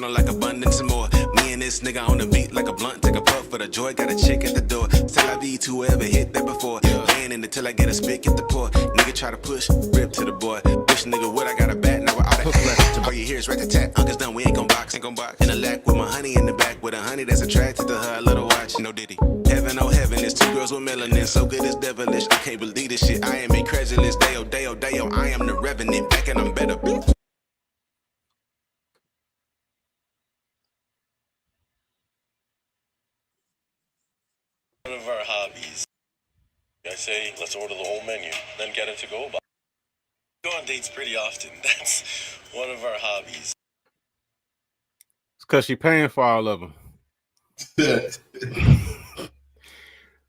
smelling like abundance and more. Me and this nigga on the beat like a blunt, take a puff for the joy, got a chick at the door. Tell I be to whoever hit that before. Laying in it till I get a spit, get the pour. Nigga try to push, rip to the boy. Wish nigga what I got a bat, now we're out of hand. All you hear is rat a tat, uncle's done, we ain't gon' box, In the lack with my honey in the back, with a honey that's attracted to her, I let her watch, no diddy. Heaven, oh heaven, it's two girls with melanin, so good it's devilish. I can't believe this shit, I am incredulous. Deo, Deo, Deo, I am the revenant, back and I'm better, bitch. One of our hobbies. I say, let's order the whole menu, then get it to go box. Go on dates pretty often. That's one of our hobbies. It's because she's paying for all of them.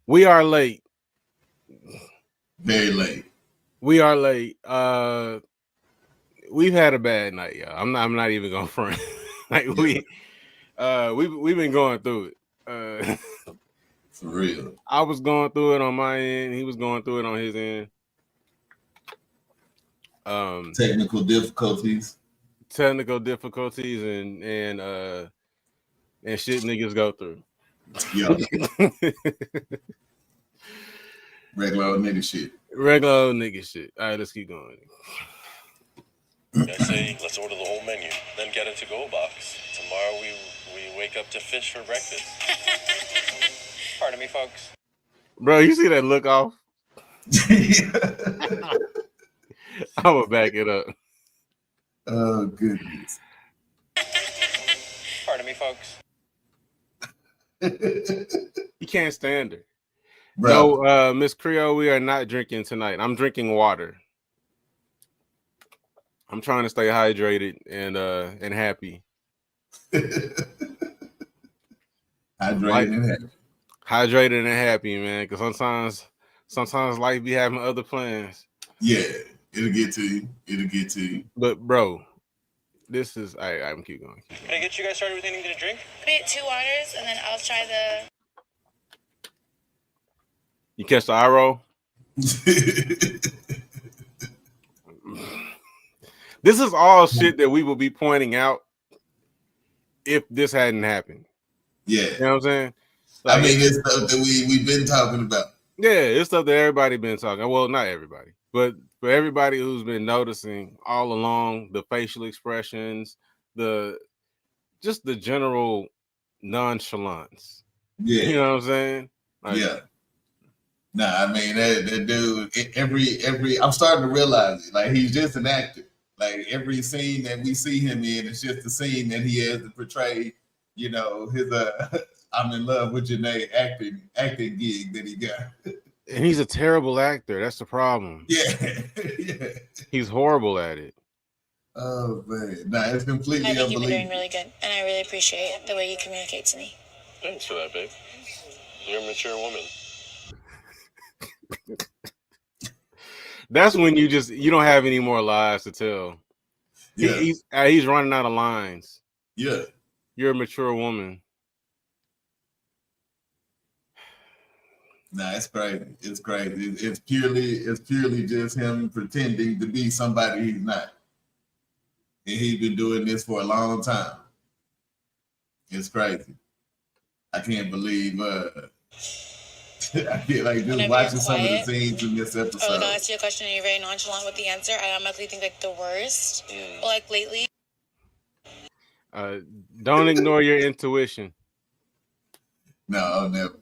We are late. Very late. We are late. We've had a bad night, y'all. I'm not even gonna front. Like we've been going through it. For real. I was going through it on my end. He was going through it on his end. Technical difficulties and shit niggas go through. Yeah. Regular old nigga shit. All right, let's keep going. I say, let's order the whole menu, then get it to go box. Tomorrow we wake up to fish for breakfast. Pardon me, folks. Bro, you see that look off? I'm gonna back it up. Oh, goodness. Pardon me, folks. You can't stand her. Bro. No, Miss Creole, we are not drinking tonight. I'm drinking water. I'm trying to stay hydrated and happy. Hydrated and happy, man. Because sometimes life be having other plans. Yeah, it'll get to you. But bro, this is I'm keep going. Can I get you guys started with anything to drink? Can I get 2 waters and then I'll try the. You catch the eye roll? This is all shit that we will be pointing out if this hadn't happened. Yeah. You know what I'm saying? Like, I mean, it's stuff that we've been talking about. Yeah, it's stuff that everybody been talking. Well, not everybody, but for everybody who's been noticing all along, the facial expressions, just the general nonchalance. Yeah. You know what I'm saying? Like, yeah. Nah, I mean that dude. Every I'm starting to realize it. Like he's just an actor. Like every scene that we see him in, it's just a scene that he has to portray. You know, his I'm in love with Janae acting gig that he got. And he's a terrible actor. That's the problem. Yeah, yeah. He's horrible at it. Oh man, nah, it's completely I think unbelievable. you've been doing really good, and I really appreciate the way you communicate to me. Thanks for that, babe. You're a mature woman. That's when you don't have any more lies to tell. Yeah. He's running out of lines. Yeah. You're a mature woman. Nah, it's crazy. It's crazy. It's purely just him pretending to be somebody he's not. And he's been doing this for a long time. It's crazy. I can't believe I feel like just Whenever watching you're some of the quiet, scenes in this episode. I'll ask you a question and you're very nonchalant with the answer. I automatically think like the worst. But like lately. Don't ignore your intuition. No, I'll never.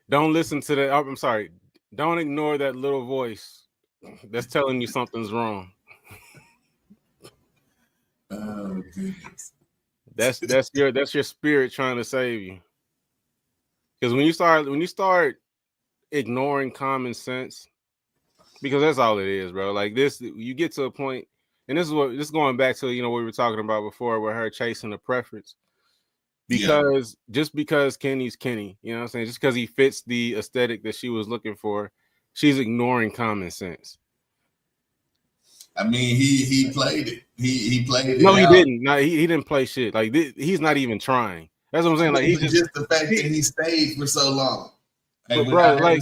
Don't listen to that. I'm sorry. Don't ignore that little voice that's telling you something's wrong. Oh goodness. That's your spirit trying to save you. Because when you start ignoring common sense, because that's all it is, bro. Like this, you get to a point, and this is going back to what we were talking about before, with her chasing the preference. Because just because Kenny's Kenny, you know what I'm saying? Just because he fits the aesthetic that she was looking for, she's ignoring common sense. I mean, he played it. He played it. No, he out. didn't. No, he didn't play shit. Like he's not even trying. That's what I'm saying. Like he's just the fact that he stayed for so long. Like, but bro, like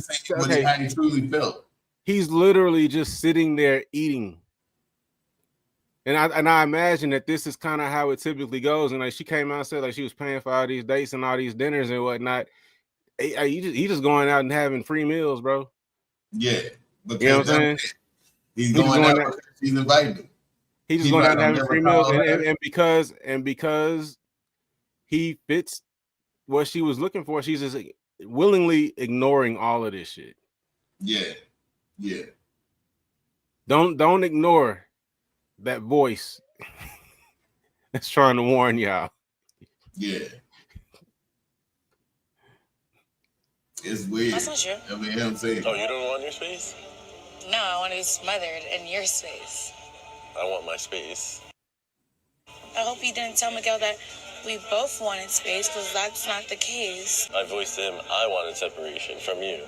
how he truly felt. He's literally just sitting there eating. And I imagine that this is kind of how it typically goes. And like she came out and said like she was paying for all these dates and all these dinners and whatnot. Hey, he just going out and having free meals, bro. Yeah, You know because what I'm saying? he's He just going going out out. because she's invited him. He just He going out might and have having never free meals, called her. and because he fits what she was looking for, she's just willingly ignoring all of this shit. Yeah, yeah. Don't ignore that voice that's trying to warn y'all. Yeah. It's weird. That's not true. I mean, I'm saying. Oh, you don't want your space? No, I want to be smothered in your space. I want my space. I hope you didn't tell Miguel that we both wanted space, because that's not the case. I voiced to him I wanted separation from you.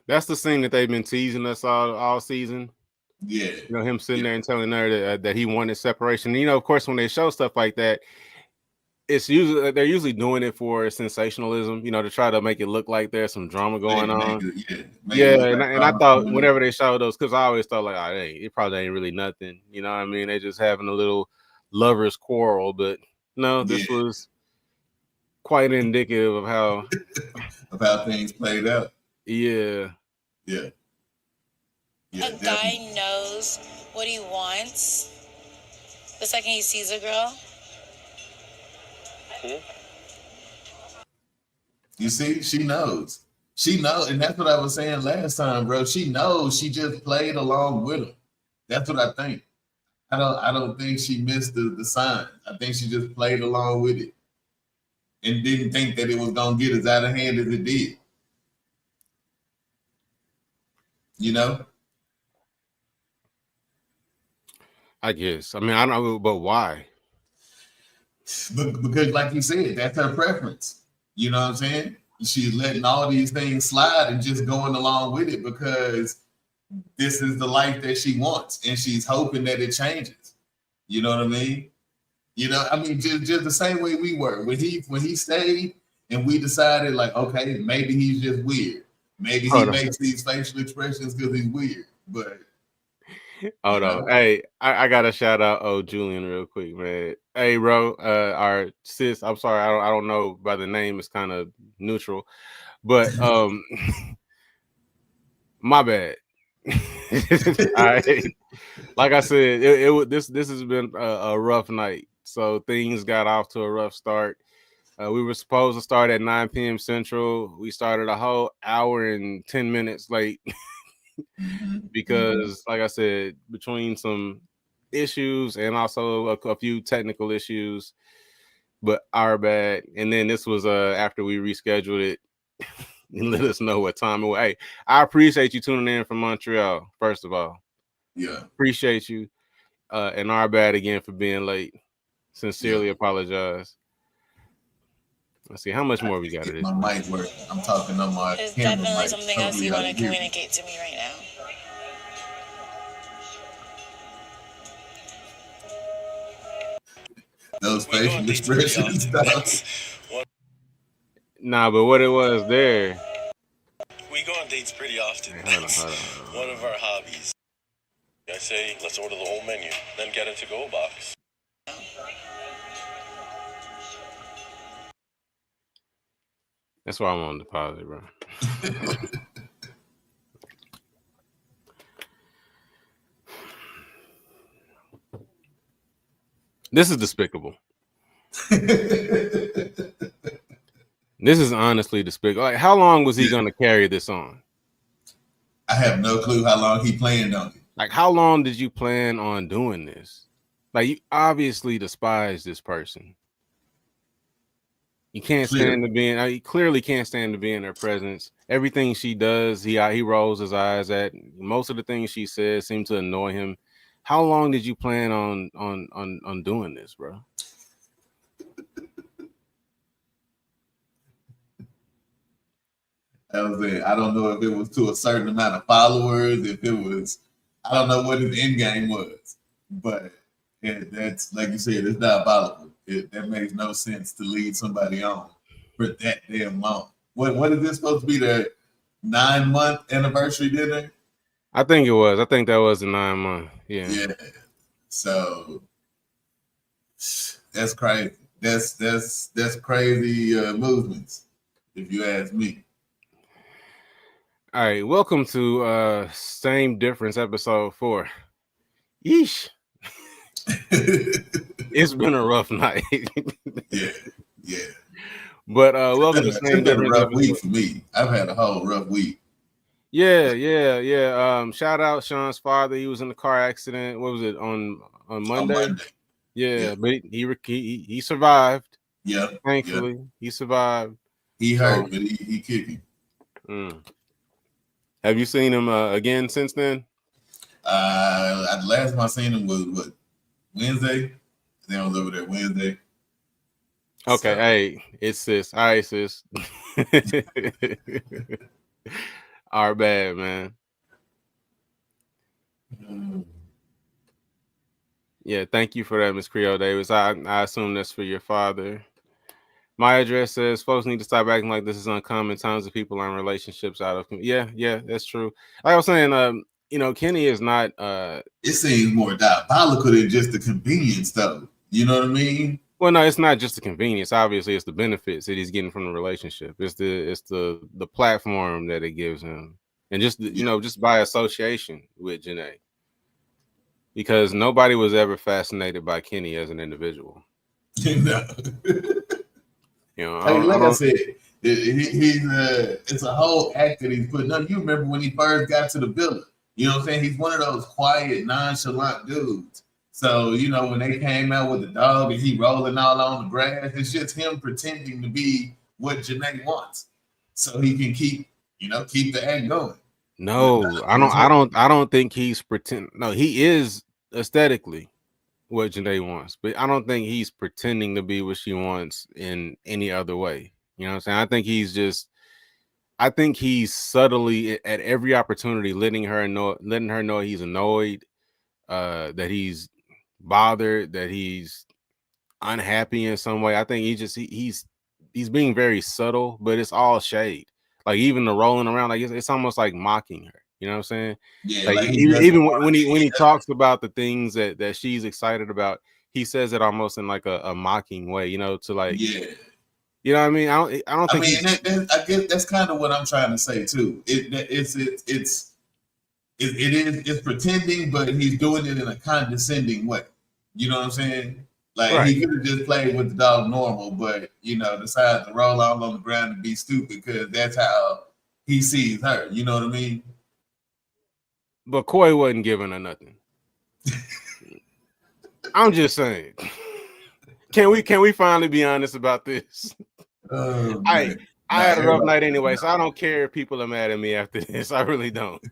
That's the scene that they've been teasing us all season. Yeah. You know, him sitting there and telling her that he wanted separation. You know, of course, when they show stuff like that, they're usually doing it for sensationalism, you know, to try to make it look like there's some drama going on. And I thought whenever they showed those, because I always thought like, oh, it probably ain't really nothing. You know what I mean? They just having a little lovers quarrel, but no, this was quite indicative of how things played out. Yeah. A guy knows what he wants the second he sees a girl. You see, she knows. She knows, and that's what I was saying last time, bro. She knows. She just played along with him. That's what I think. I don't think she missed the sign. I think she just played along with it and didn't think that it was gonna get as out of hand as it did. You know? I guess. I mean, I don't know, but why? Because, like you said, that's her preference. You know what I'm saying? She's letting all these things slide and just going along with it because this is the life that she wants, and she's hoping that it changes. You know what I mean? You know, I mean, just the same way we were when he stayed, and we decided like, okay, maybe he's just weird. Maybe he makes these facial expressions because he's weird. But hold on, hey, I gotta shout out Julian real quick, man. Hey, bro, our sis. I'm sorry, I don't know by the name. It's kind of neutral, but my bad. All right. Like I said, this has been a rough night. So things got off to a rough start. We were supposed to start at 9 p.m. Central. We started a whole hour and 10 minutes late because, like I said, between some issues and also a few technical issues, but our bad. And then this was after we rescheduled it and let us know what time it was. Hey, I appreciate you tuning in from Montreal, first of all. Yeah. Appreciate you. And our bad again for being late. Sincerely apologize. Let's see how much more we got of this. My mic work. I'm talking on my There's camera definitely mic. something else you want to communicate to me right now. Those facial expressions stuff. Nah, but what it was there. We go on dates pretty often. That's one of our hobbies. I say, let's order the whole menu, then get a to-go box. That's why I'm on deposit, bro. This is despicable. This is honestly despicable. Like, how long was he going to carry this on? I have no clue how long he planned on it. Like, how long did you plan on doing this? Like, you obviously despise this person. You can't stand to be in. He clearly can't stand to be in her presence. Everything she does, he rolls his eyes at. Most of the things she says seem to annoy him. How long did you plan on doing this, bro? I don't know if it was to a certain amount of followers, if it was, I don't know what his end game was, but that's like you said, it's diabolical. That makes no sense to lead somebody on for that damn long. What is this supposed to be, the 9-month anniversary dinner? I think it was. I think that was the 9 month. Yeah. Yeah. So that's crazy. That's crazy movements, if you ask me. All right. Welcome to Same Difference episode 4. Yeesh. It's been a rough night. Yeah. But welcome to It's Same been a Difference rough week episode. for me. I've had a whole rough week. Yeah. Shout out Sean's father. He was in a car accident. What was it on Monday? On Monday. Yeah, but he survived. Yeah. Thankfully, he survived. He hurt, but he kicking. Have you seen him again since then? The last time I seen him was what, Wednesday? Then I was over there Wednesday. Okay, so. Hey, it's sis. All right, sis. Our bad, man. Yeah, thank you for that, Miss Creole Davis. I assume that's for your father. My address says folks need to stop acting like this is uncommon. Tons of people are in relationships out of. Yeah, that's true. Like I was saying, Kenny is not. It seems more diabolical than just the convenience, though. You know what I mean? Well, no, it's not just the convenience. Obviously, it's the benefits that he's getting from the relationship. It's the platform that it gives him, and just just by association with Janae. Because nobody was ever fascinated by Kenny as an individual. I said, it's a whole act that he's putting up. You remember when he first got to the villa? You know what I'm saying? He's one of those quiet, nonchalant dudes. So, when they came out with the dog and he rolling all on the grass, it's just him pretending to be what Janae wants. So he can keep the act going. No, I don't think he's pretending. No, he is aesthetically what Janae wants, but I don't think he's pretending to be what she wants in any other way. You know what I'm saying? I think he's subtly at every opportunity letting her know he's annoyed, that he's bothered, that he's unhappy in some way. I think he's being very subtle, but it's all shade. Like even the rolling around, like it's almost like mocking her. You know what I'm saying? Yeah. Like even when he talks about the things that she's excited about, he says it almost in like a mocking way. To like, yeah. You know what I mean? I don't think. I guess that's kind of what I'm trying to say too. It's pretending, but he's doing it in a condescending way. You know what I'm saying? Like right. He could have just played with the dog normal, but decided to roll out on the ground and be stupid because that's how he sees her. You know what I mean? But Coy wasn't giving her nothing. I'm just saying. Can we finally be honest about this? I had a rough night anyway, so I don't care if people are mad at me after this. I really don't.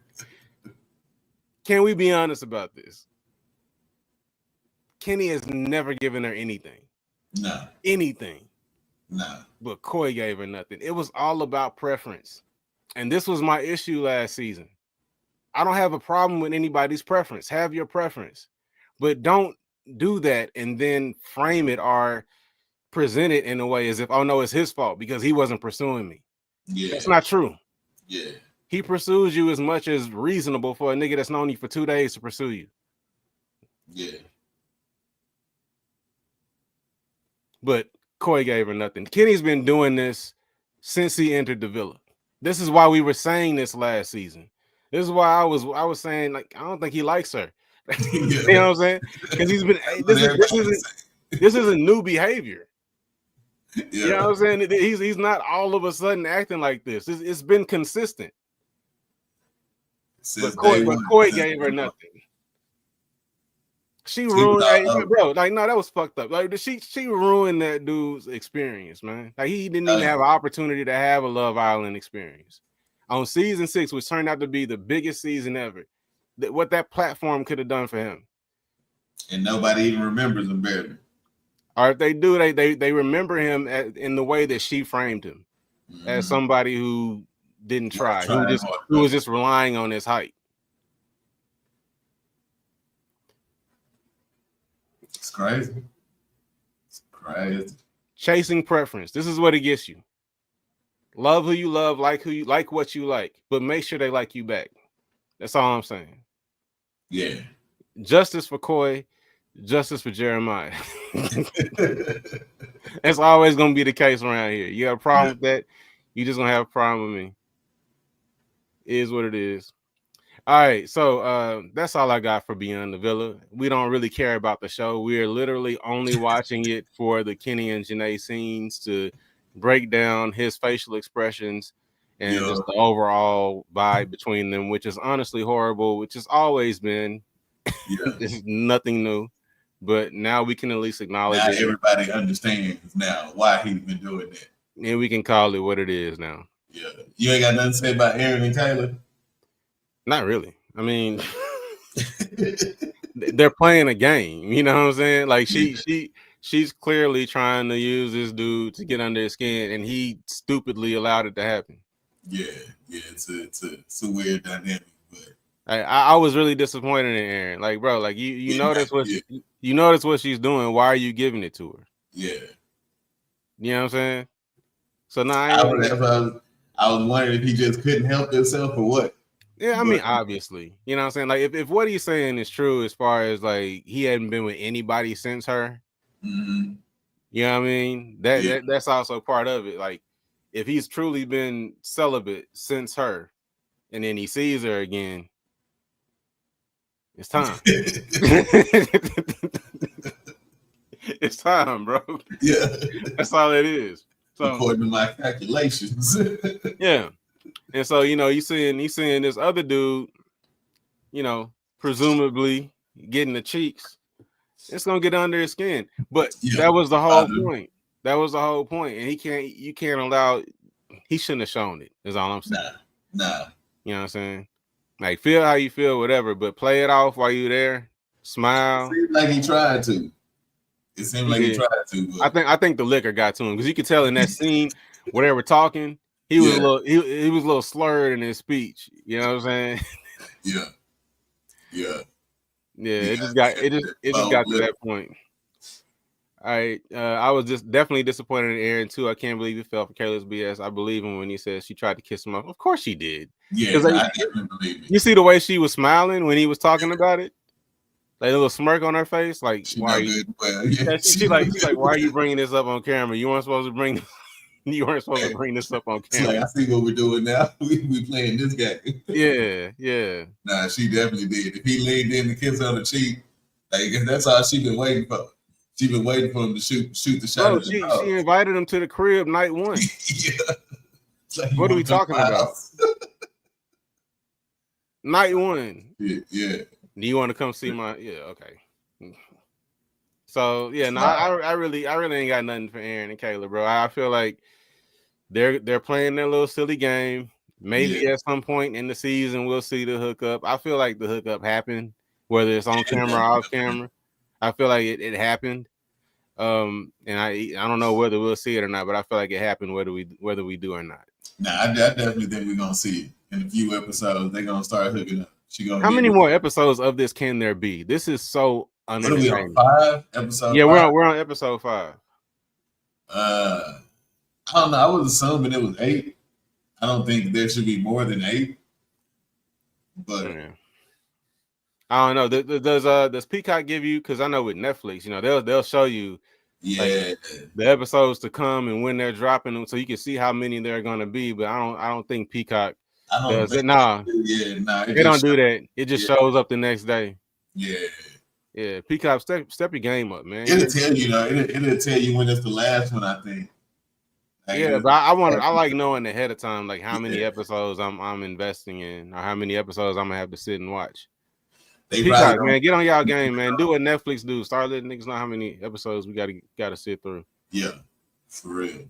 Can we be honest about this? Kenny has never given her anything. No. Anything. No. But Coy gave her nothing. It was all about preference. And this was my issue last season. I don't have a problem with anybody's preference. Have your preference. But don't do that and then frame it or present it in a way as if, oh no, it's his fault because he wasn't pursuing me. Yeah. That's not true. Yeah. He pursues you as much as reasonable for a nigga that's known you for 2 days to pursue you. Yeah. But Coy gave her nothing. Kenny's been doing this since he entered the villa. This is why we were saying this last season. This is why I was saying, like, I don't think he likes her. You know what I'm saying? Because he's been this isn't new behavior. Yeah. You know what I'm saying? He's not all of a sudden acting like this. It's been consistent. But Coy gave her nothing. She ruined bro. Like, no, that was fucked up. Like, she ruined that dude's experience, man. Like, he didn't even have an opportunity to have a Love Island experience. On season 6, which turned out to be the biggest season ever, what that platform could have done for him. And nobody even remembers him barely. Or if they do, they remember him in the way that she framed him, as somebody who didn't try, who was just relying on his height. It's crazy. It's crazy. Chasing preference. This is what it gets you. Love who you love, like what you like, but make sure they like you back. That's all I'm saying. Yeah. Justice for Coy, justice for Jeremiah. That's always gonna be the case around here. You have a problem with that, you just gonna have a problem with me. It is what it is. All right, so that's all I got for Beyond the Villa. We don't really care about the show. We're literally only watching it for the Kenny and Janae scenes to break down his facial expressions and just the overall vibe between them, which is honestly horrible, which has always been. This is nothing new, but now we can at least acknowledge now it. everybody understands now why he's been doing that. And we can call it what it is now. Yeah. You ain't got nothing to say about Aaron and Taylor? Not really. I mean, they're playing a game. You know what I'm saying? Like she's clearly trying to use this dude to get under his skin, and he stupidly allowed it to happen. Yeah, it's a weird dynamic, but I was really disappointed in Aaron. Like, bro, like you notice what you notice what she's doing. Why are you giving it to her? Yeah, you know what I'm saying. So now I was wondering if he just couldn't help himself or what. Yeah, I mean, obviously, you know what I'm saying. Like, if what he's saying is true, as far as like he hadn't been with anybody since her, you know what I mean. That's also part of it. Like, if he's truly been celibate since her, and then he sees her again, it's time. It's time, bro. Yeah, that's all it is. So, according to my calculations. Yeah. And so, he's seeing this other dude, presumably getting the cheeks. It's gonna get under his skin. But that was the whole point. That was the whole point. And you can't allow, he shouldn't have shown it, is all I'm saying. Nah. You know what I'm saying? Like, feel how you feel, whatever, but play it off while you're there. Smile. It seemed like he tried to. It seemed like he tried to. But I think the liquor got to him, because you could tell in that scene where they were talking, he was a little slurred in his speech. You know what I'm saying? Yeah. It just got to that point. All right. I was just definitely disappointed in Aaron too. I can't believe he fell for Kayla's BS. I believe him when he says she tried to kiss him off. Of course she did. Yeah, I definitely believe it. You see the way she was smiling when he was talking about it? Like a little smirk on her face. Like, why are you? She's like, why are you bringing this up on camera? You weren't supposed to bring this up on camera. Like, I see what we're doing now. We playing this game. Yeah. Nah, she definitely did. If he leaned in to kiss her on the cheek, like, that's all she been waiting for. She been waiting for him to shoot the shot. Bro, she invited him to the crib night one. Like, what are we talking about? Night one. Yeah. Do you want to come see my? Yeah, okay. So yeah, I really ain't got nothing for Aaron and Kayla, bro. I feel like they're playing their little silly game. Maybe at some point in the season we'll see the hookup. I feel like the hookup happened, whether it's on camera or off camera. I feel like it happened. And I don't know whether we'll see it or not, but I feel like it happened whether we do or not. Nah, I definitely think we're gonna see it in a few episodes. They're gonna start hooking up. How many more episodes of this can there be? This is so unentertaining. What are we on, 5? Episode 5? We're on episode 5. I don't know. I was assuming it was 8. I don't think there should be more than 8. But I don't know. Does Peacock give you? Because I know with Netflix, they'll show you like, the episodes to come and when they're dropping them, so you can see how many there are going to be. But I don't think Peacock does it. Nah, they don't do that. It just shows up the next day. Yeah. Peacock, step your game up, man. It'll tell you, it'll tell you when it's the last one, I think. Like, but I like knowing ahead of time, like how many episodes I'm investing in, or how many episodes I'm gonna have to sit and watch. Peacock, man, get on y'all game, man. Do what Netflix do. Start letting niggas know how many episodes we gotta sit through. Yeah, for real.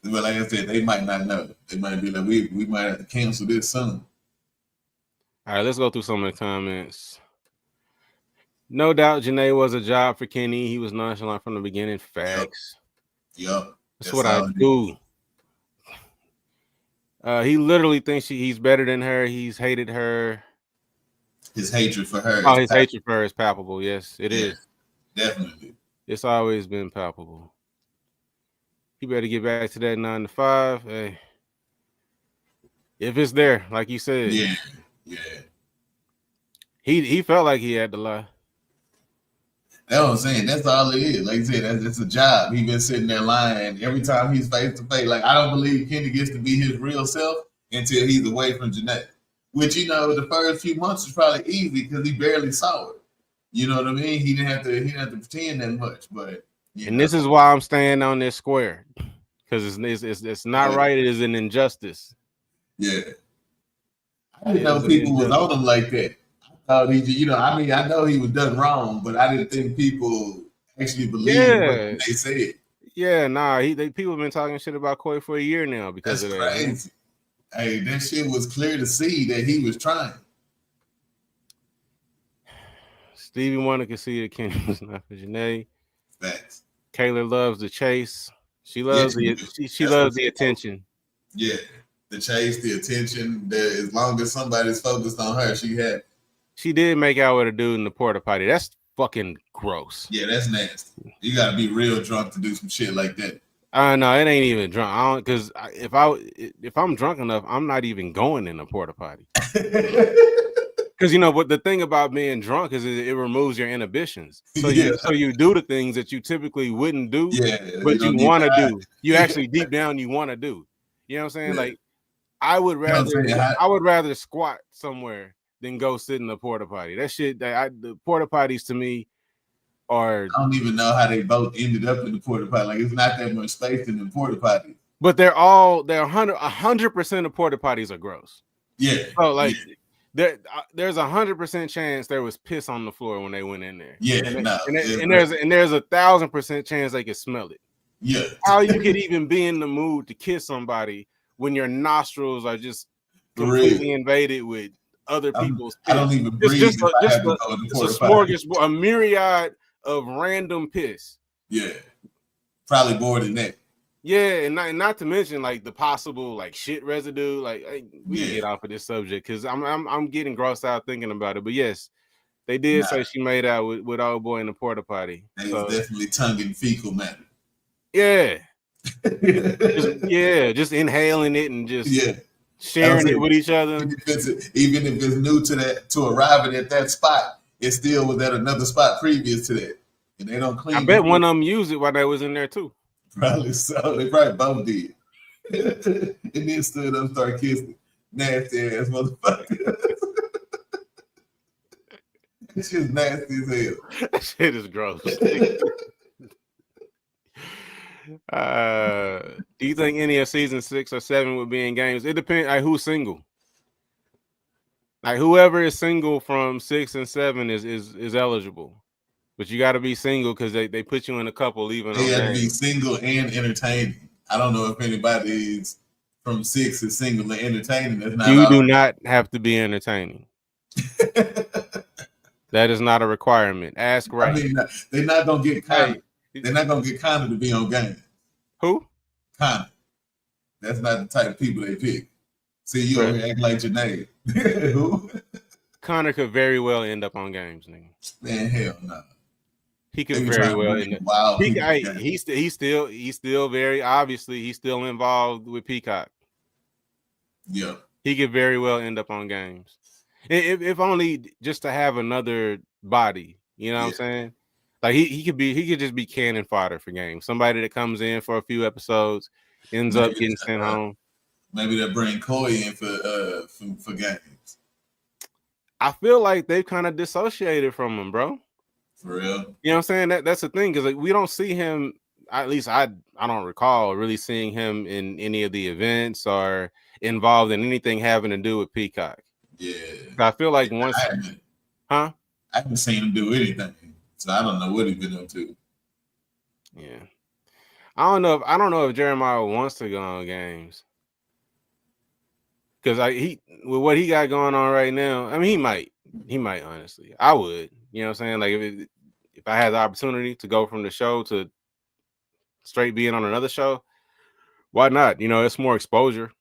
But like I said, they might not know. They might be like, we might have to cancel this soon. All right, let's go through some of the comments. No doubt Janae was a job for Kenny. He was nonchalant from the beginning. Facts. Yep. That's what I do. He literally thinks he's better than her. He's hated her. His hatred for her. Oh, his hatred for her is palpable. Yes, it is. Definitely. It's always been palpable. You better get back to that 9 to 5. Hey, if it's there, like you said. Yeah. He felt like he had to lie. That's what I'm saying. That's all it is. Like you said, it's a job. He been sitting there lying every time he's face to face. Like I don't believe Kenny gets to be his real self until he's away from Janae. Which the first few months was probably easy because he barely saw it. You know what I mean? He didn't have to pretend that much. But this is why I'm staying on this square because it's not right. It is an injustice. Yeah, I didn't know people was on him like that. I know he was done wrong, but I didn't think people actually believed what they said. Yeah, nah, people have been talking shit about Coy for a year now because That's of that. Crazy. Hey, that shit was clear to see that he was trying. Stevie Wonder could see that Kenny was not for Janae. Facts. Kayla loves the chase. She loves she loves the attention. Yeah, the chase, the attention. As long as somebody's focused on her, she had. She did make out with a dude in the porta potty. That's fucking gross. Yeah, that's nasty. You gotta be real drunk to do some shit like that. No, it ain't even drunk. I don't because if I'm drunk enough, I'm not even going in the porta potty. Because but the thing about being drunk is it removes your inhibitions. So you do the things that you typically wouldn't do, but you want to do. You actually deep down you want to do. You know what I'm saying? Yeah. Like I would rather squat somewhere than go sit in the porta potty. That shit, the porta potties to me are. I don't even know how they both ended up in the porta potty. Like it's not that much space in the porta potty. But they're 100% of porta potties are gross. Yeah. So like. Yeah. There's 100% chance there was piss on the floor when they went in there. Yeah, and there's 1,000% chance they could smell it. Yeah. How you could even be in the mood to kiss somebody when your nostrils are just completely invaded with other people's piss? I don't even breathe. Just a smorgasbord, a myriad of random piss. Yeah, probably more than that. Yeah, and not to mention like the possible like shit residue. Like we can get off of this subject because I'm getting grossed out thinking about it. But yes, they did say she made out with old boy in the porta potty. It was definitely tongue and fecal matter. Yeah, just inhaling it and just sharing it with each other. Even if it's new to arriving at that spot, it still was at another spot previous to that, and they don't clean. I bet one of them used it while they was in there too. Probably so. They probably both did. And then stood up and started kissing. Nasty ass motherfucker. It's just nasty as hell. That shit is gross. Do you think any of season 6 or 7 would be in games? It depends. Like who's single. Like whoever is single from 6 and 7 is eligible. But you got to be single because they put you in a couple even. They have to be single and entertaining. I don't know if anybody from 6 is single and entertaining. That's not. You do not have to be entertaining. That is not a requirement. Ask right. I mean, they're not gonna get Connor. They're not gonna get Connor to be on game. Who? Connor. That's not the type of people they pick. See, you over here act like Janae. Who? Connor could very well end up on games, nigga. Man, hell no. He could very well end up. He's still very obviously he's still involved with Peacock. Yeah. He could very well end up on games. If only just to have another body, you know what I'm saying? Like he could just be cannon fodder for games. Somebody that comes in for a few episodes, ends up getting sent home. Maybe they'll bring Coy in for games. I feel like they've kind of dissociated from him, bro. For real? You know what I'm saying? That's the thing, because like, we don't see him, at least I don't recall really seeing him in any of the events or involved in anything having to do with Peacock. Yeah. I feel like I haven't seen him do anything. So I don't know what he's been up to. Yeah. I don't know if Jeremiah wants to go on games. Because with what he got going on right now, I mean he might honestly. I would. You know what I'm saying? Like if I had the opportunity to go from the show to straight being on another show, why not? You know, it's more exposure.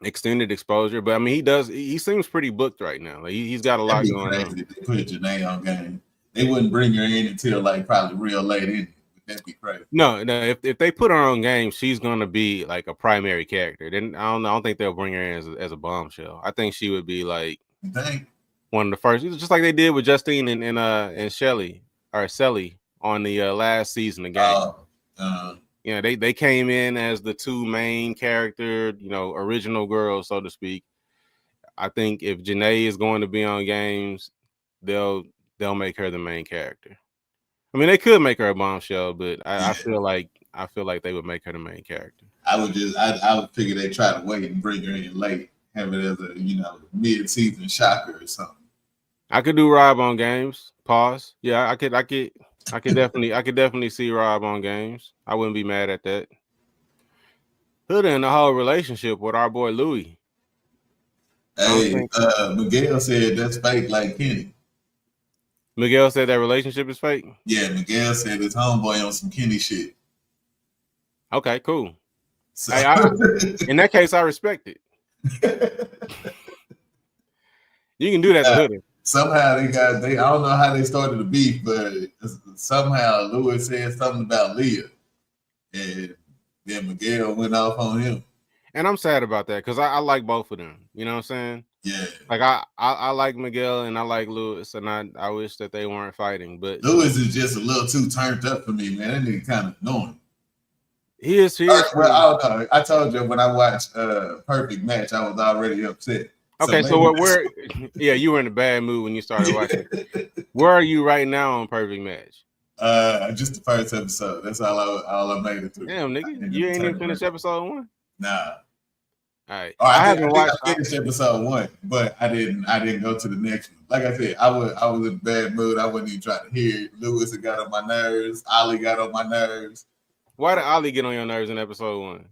Extended exposure, but I mean, he seems pretty booked right now. Like he's got a lot going on. If they put Janae on game, they wouldn't bring her in until like probably real late in. That'd be crazy. No. If they put her on game, she's gonna be like a primary character. Then I don't think they'll bring her in as a bombshell. I think she would be like. You think? one of the first, just like they did with Justine and Shelly or Sally on the last season of Game. You know, they came in as the two main character, you know, original girls, so to speak. I think if Janae is going to be on Games, they'll make her the main character. I mean, they could make her a bombshell, but I feel like they would make her the main character. I would figure they try to wait and bring her in late, have it as a, you know, mid-season shocker or something. I could do Rob on Games. Pause. Yeah, I could definitely see Rob on Games. I wouldn't be mad at that. Hood in the whole relationship with our boy Louis. Hey, Miguel said that's fake like Kenny. Miguel said that relationship is fake? Yeah, Miguel said his homeboy on some Kenny shit. Okay, cool. So. Hey, in that case, I respect it. You can do that to Hoodin. Somehow I don't know how they started the beef, but somehow Louis said something about Leah. And then Miguel went off on him. And I'm sad about that because I like both of them. You know what I'm saying? Yeah. Like I like Miguel and I like Louis, and I wish that they weren't fighting. But Louis is just a little too turned up for me, man. That nigga kind of annoying. He is. Well, I don't know. I told you when I watched Perfect Match, I was already upset. Okay, so where yeah, you were in a bad mood when you started watching. Where are you right now on Perfect Match? Just the first episode. That's all I made it through. Damn, nigga, you ain't even finished episode 1? Nah. All right. I finished episode 1, but I didn't go to the next one. Like I said, I was in a bad mood. I wasn't even trying to hear it. Louis got on my nerves. Ollie got on my nerves. Why did Ollie get on your nerves in episode 1?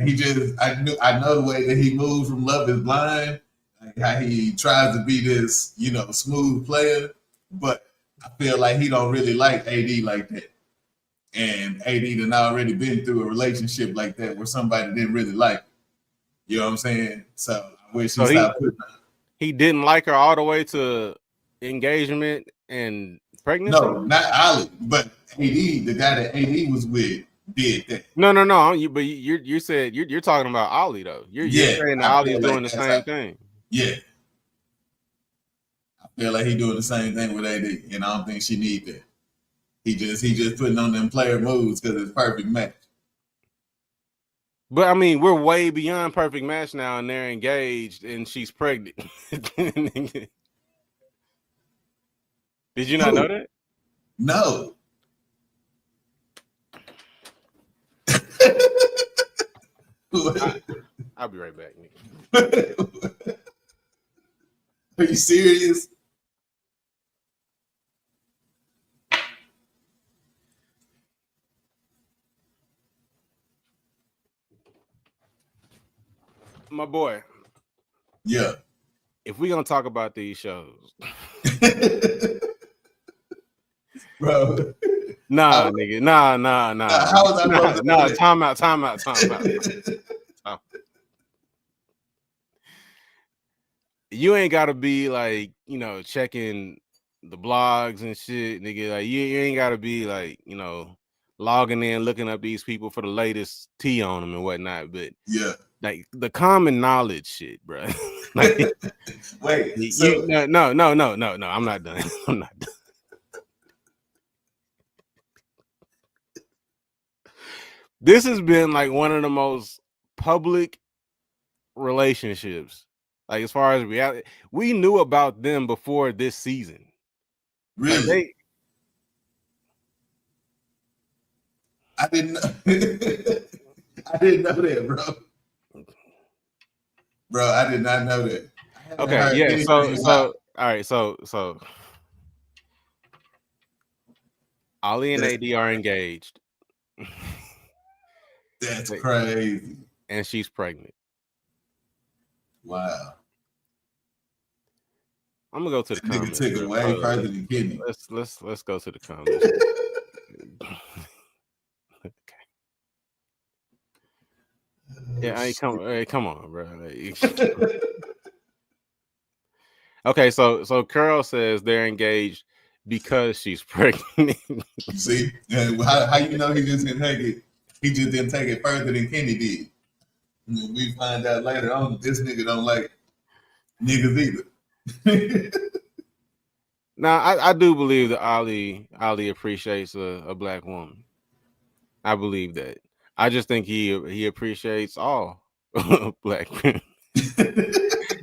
He just I know the way that he moves from Love Is Blind, like how he tries to be this, you know, smooth player, but I feel like he don't really like AD like that. And AD done already been through a relationship like that where somebody didn't really like him. You know what I'm saying? So I wish he stopped putting her. He didn't like her all the way to engagement and pregnancy? No, not Ollie, but AD, the guy that AD was with, did that. No. But you said you're talking about Ollie though. You're saying that Ollie's doing the same thing. Yeah. I feel like he's doing the same thing with AD, and I don't think she need that. He just putting on them player moves because it's Perfect Match. But I mean, we're way beyond Perfect Match now, and they're engaged, and she's pregnant. Did you not know that? No. I'll be right back, nigga. Are you serious? My boy. Yeah. If we're gonna talk about these shows, bro. Nah, nigga. Nah. How was I supposed to know that? Time out. You ain't gotta be like, you know, checking the blogs and shit, nigga. Like you ain't gotta be like, you know, logging in, looking up these people for the latest tea on them and whatnot. But yeah, like the common knowledge shit, bro. Like, wait, no. I'm not done. I'm not done. This has been like one of the most public relationships. Like as far as reality, we knew about them before this season. Really? I didn't know. I didn't know that, bro. Bro, I did not know that. Okay, yeah. So all right, so Ollie and AD are engaged. That's crazy. And she's pregnant. Wow. I'm gonna go to the comments. Took it way further than Kenny. Let's go to the comments. Okay. Yeah, come on, bro. Okay, so Carol says they're engaged because she's pregnant. See, how you know he just didn't take it? He just didn't take it further than Kenny did. And then we find out later on this nigga don't like niggas either. Now, I do believe that Ali appreciates a black woman. I believe that. I just think he appreciates all black men.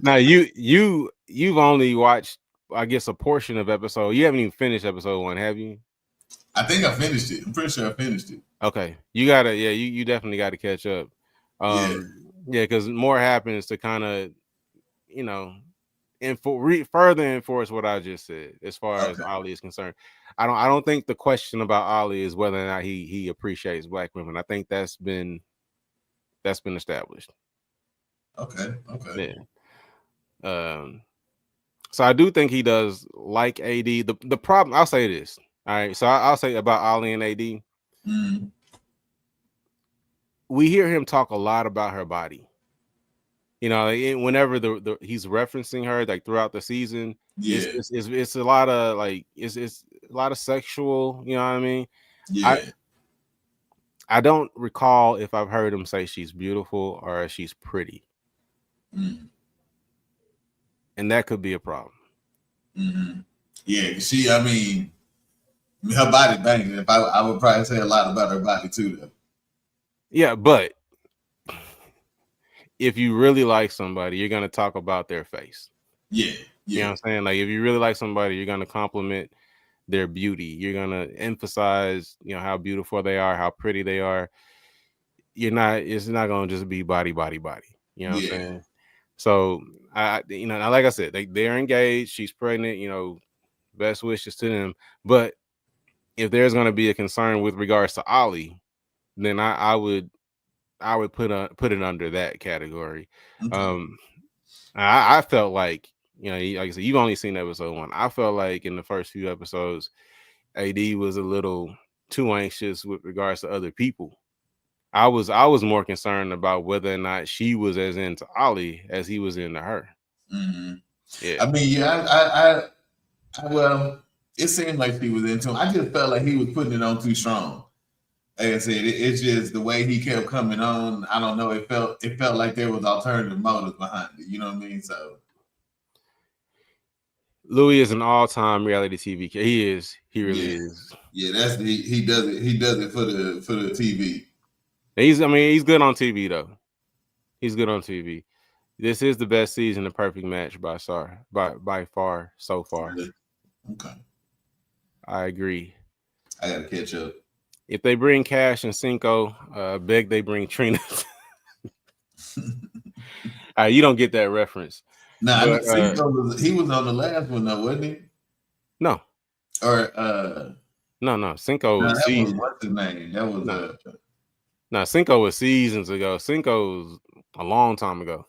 Now, you've only watched, I guess, a portion of episode. You haven't even finished episode 1, have you? I think I finished it. I'm pretty sure I finished it. Okay, you gotta, you definitely got to catch up. Yeah, because more happens to kind of, further enforce what I just said as far as Ali is concerned. I don't think the question about Ali is whether or not he appreciates black women. I think that's been established. Okay. Yeah. So I do think he does like AD. The problem, I'll say this. All right. So I'll say about Ali and AD. Mm-hmm. We hear him talk a lot about her body. Whenever he's referencing her, like throughout the season, it's a lot of like it's a lot of sexual. You know what I mean? Yeah. I don't recall if I've heard him say she's beautiful or she's pretty, and that could be a problem. Mm-hmm. Yeah, I mean, her body banging. I would probably say a lot about her body too, though. Yeah, but if you really like somebody, you're gonna talk about their face. Yeah. You know what I'm saying? Like if you really like somebody, you're gonna compliment their beauty. You're gonna emphasize, how beautiful they are, how pretty they are. It's not gonna just be body. You know what I'm saying? So like I said, they're engaged. She's pregnant. Best wishes to them. But if there's gonna be a concern with regards to Ali, then I would put it under that category. Okay. I felt like, like I said, you've only seen episode 1. I felt like in the first few episodes, AD was a little too anxious with regards to other people. I was more concerned about whether or not she was as into Ali as he was into her. Mm-hmm. Yeah. I mean, I well, it seemed like she was into him. I just felt like he was putting it on too strong. Like I said, it's just the way he kept coming on. I don't know. It felt like there was alternative motives behind it. You know what I mean? So Louis is an all-time reality TV. He is. He really is. Yeah, he does it. He does it for the TV. He's good on TV though. He's good on TV. This is the best season of Perfect Match by far so far. Really? Okay. I agree. I gotta catch up. If they bring Cash and Cinco, beg they bring Trina. You don't get that reference. No, Cinco he was on the last one though, wasn't he? No. Or no. Cinco was seasons. What's his name? That was No, Cinco was seasons ago. Cinco's a long time ago.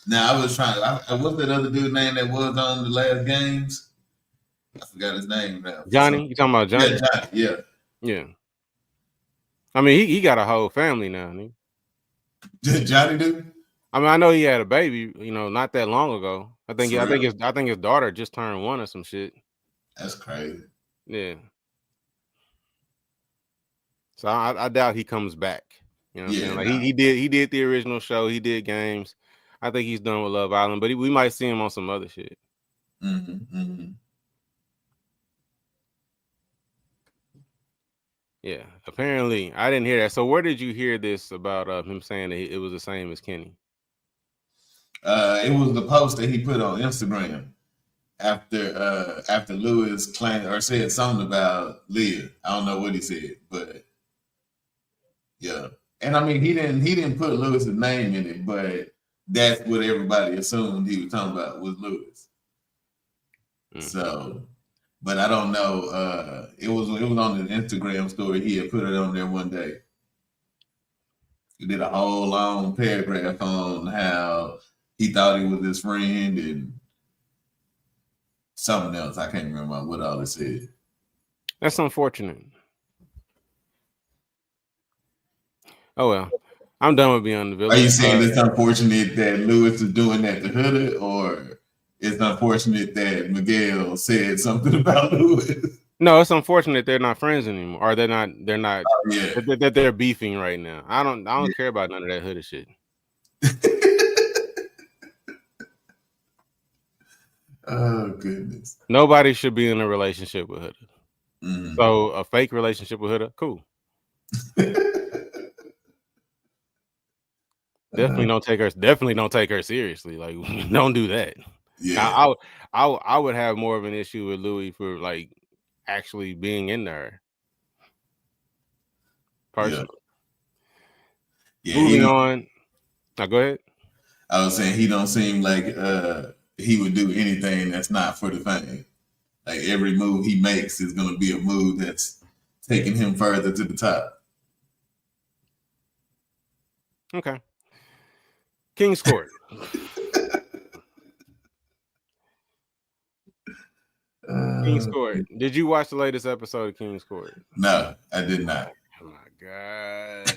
Now I was trying. What's that other dude's name that was on the last games? I forgot his name now. Johnny? You talking about Johnny? Yeah, Johnny. Yeah. I mean, he got a whole family now. Johnny do? I mean, I know he had a baby, not that long ago. I think his daughter just turned 1 or some shit. That's crazy. Yeah. So I doubt he comes back. You know what I'm saying? Like he did the original show. He did games. I think he's done with Love Island, but we might see him on some other shit. Mm-hmm. Yeah. Apparently, I didn't hear that. So where did you hear this about him saying that it was the same as Kenny? It was the post that he put on Instagram after Lewis claimed or said something about Leah. I don't know what he said, but yeah. And I mean, he didn't put Lewis's name in it, but that's what everybody assumed he was talking about was Lewis. Mm-hmm. So, but I don't know. It was on an Instagram story. He had put it on there one day. He did a whole long paragraph on how he thought he was his friend and something else. I can't remember what all it said. That's unfortunate. Oh well, I'm done with Beyond the Village. Are you saying it's unfortunate that Lewis is doing that to Huda, or it's unfortunate that Miguel said something about Lewis? No, it's unfortunate they're not friends anymore, or they're not. That they're beefing right now. I don't care about none of that Huda shit. Oh goodness. Nobody should be in a relationship with Huda. Mm. So a fake relationship with Huda, cool. Definitely don't take her seriously. Like, don't do that. Yeah. I would have more of an issue with Louis for like actually being in there. Personally. Yeah. Moving on. Now go ahead. I was saying he don't seem like he would do anything that's not for the fame. Like every move he makes is gonna be a move that's taking him further to the top. Okay. King's Court. King's Court. Did you watch the latest episode of King's Court? No, I did not. Oh my god.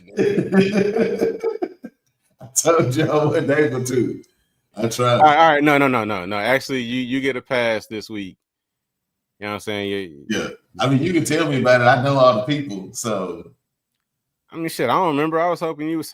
I told you I wasn't able to. I tried. All right. No. Actually, you get a pass this week. You know what I'm saying? Yeah. I mean, you can tell me about it. I know all the people, so. I mean, shit. I don't remember. I was hoping you was.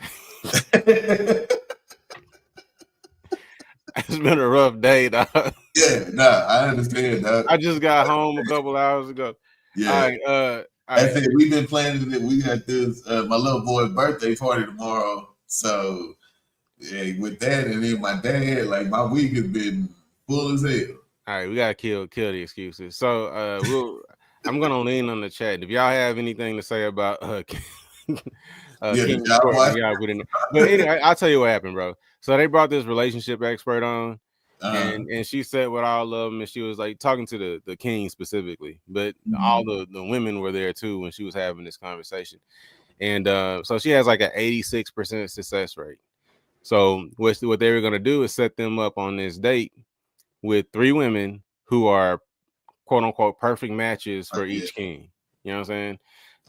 It's been a rough day, dog. Yeah, I understand, dog. I just got home a couple hours ago. Yeah. All right. I think we've been planning it. We got this my little boy's birthday party tomorrow. So yeah, with that and then my dad, like my week has been full as hell. All right, we gotta kill the excuses. So I'm gonna lean on the chat. If y'all have anything to say about King Court, y'all put in there. But anyway, I'll tell you what happened, bro. So they brought this relationship expert on, and she said with all of them, and she was like talking to the king specifically, but all the women were there too when she was having this conversation. And so she has like an 86% success rate. So what they were gonna do is set them up on this date with 3 women who are quote unquote perfect matches for each king. You know what I'm saying?